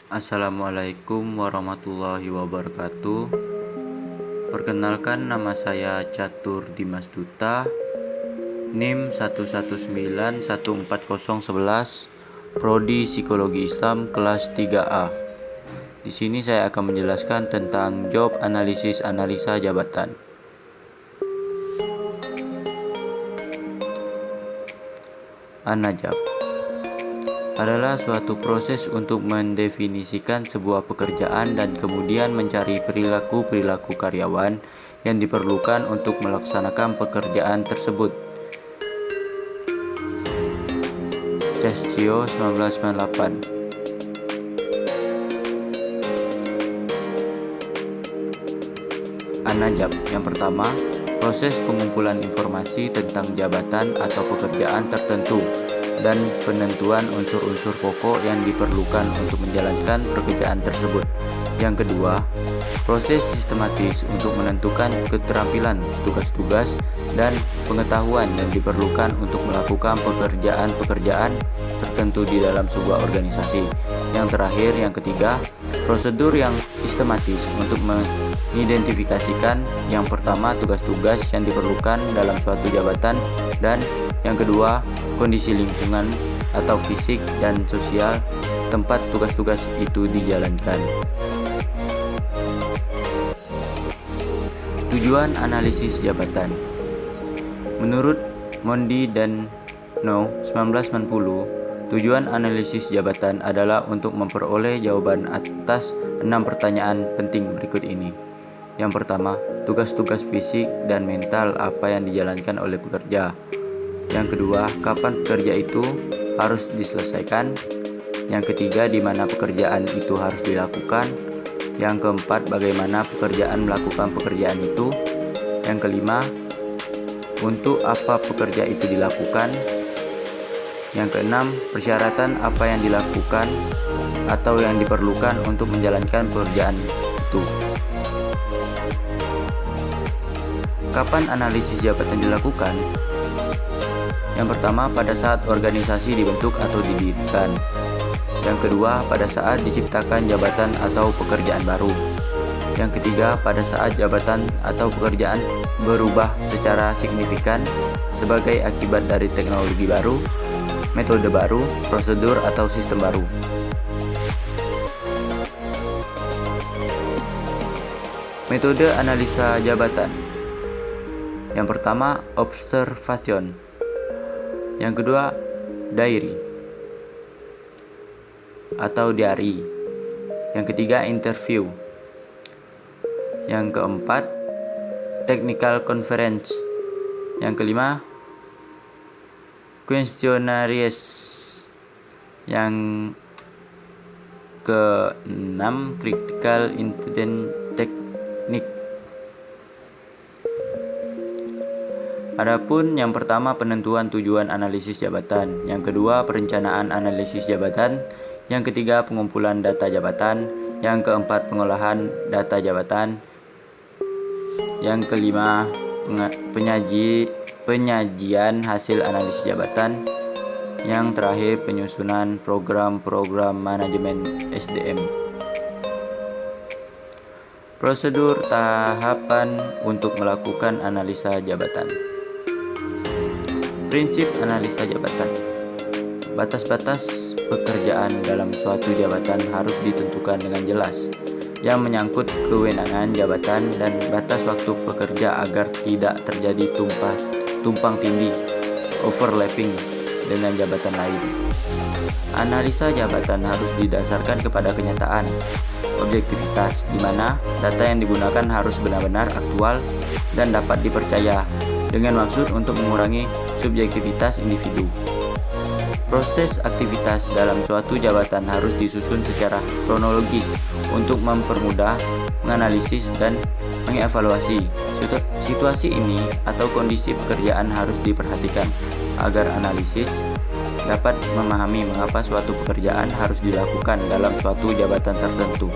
Assalamualaikum warahmatullahi wabarakatuh. Perkenalkan, nama saya Catur Dimas Duta, NIM 119140111, Prodi Psikologi Islam kelas 3A. Di sini saya akan menjelaskan tentang job analisis analisa jabatan. Anajab adalah suatu proses untuk mendefinisikan sebuah pekerjaan dan kemudian mencari perilaku-perilaku karyawan yang diperlukan untuk melaksanakan pekerjaan tersebut. Castio 1998. Anajab yang pertama, proses pengumpulan informasi tentang jabatan atau pekerjaan tertentu dan penentuan unsur-unsur pokok yang diperlukan untuk menjalankan pekerjaan tersebut. Yang kedua, proses sistematis untuk menentukan keterampilan, tugas-tugas, dan pengetahuan yang diperlukan untuk melakukan pekerjaan-pekerjaan tertentu di dalam sebuah organisasi. Yang terakhir, yang ketiga, prosedur yang sistematis untuk mengidentifikasikan yang pertama tugas-tugas yang diperlukan dalam suatu jabatan, dan yang kedua, kondisi lingkungan atau fisik dan sosial tempat tugas-tugas itu dijalankan. Tujuan analisis jabatan. Menurut Mondi dan No 1990, tujuan analisis jabatan adalah untuk memperoleh jawaban atas 6 pertanyaan penting berikut ini. Yang pertama, tugas-tugas fisik dan mental apa yang dijalankan oleh pekerja. Yang kedua, kapan pekerja itu harus diselesaikan. Yang ketiga, di mana pekerjaan itu harus dilakukan. Yang keempat, bagaimana pekerjaan melakukan pekerjaan itu. Yang kelima, untuk apa pekerja itu dilakukan. Yang keenam, persyaratan apa yang dilakukan atau yang diperlukan untuk menjalankan pekerjaan itu. Kapan analisis jabatan dilakukan? Yang pertama, pada saat organisasi dibentuk atau didirikan. Yang kedua, pada saat diciptakan jabatan atau pekerjaan baru. Yang ketiga, pada saat jabatan atau pekerjaan berubah secara signifikan sebagai akibat dari teknologi baru, metode baru, prosedur atau sistem baru. Metode analisa jabatan. Yang pertama, observation. Yang kedua, diary atau diary. Yang ketiga, interview. Yang keempat, technical conference. Yang kelima, questionnaires. Yang keenam, critical incident technique. Adapun yang pertama, penentuan tujuan analisis jabatan. Yang kedua, perencanaan analisis jabatan. Yang ketiga, pengumpulan data jabatan. Yang keempat, pengolahan data jabatan. Yang kelima, penyajian hasil analisis jabatan. Yang terakhir, penyusunan program-program manajemen SDM. Prosedur tahapan untuk melakukan analisa jabatan. Prinsip analisa jabatan. Batas-batas pekerjaan dalam suatu jabatan harus ditentukan dengan jelas, yang menyangkut kewenangan jabatan dan batas waktu pekerja agar tidak terjadi tumpang tindih, overlapping dengan jabatan lain. Analisa jabatan harus didasarkan kepada kenyataan, objektivitas, di mana data yang digunakan harus benar-benar aktual dan dapat dipercaya, dengan maksud untuk mengurangi subjektivitas individu. Proses aktivitas dalam suatu jabatan harus disusun secara kronologis untuk mempermudah menganalisis dan mengevaluasi. Situasi ini atau kondisi pekerjaan harus diperhatikan agar analisis dapat memahami mengapa suatu pekerjaan harus dilakukan dalam suatu jabatan tertentu.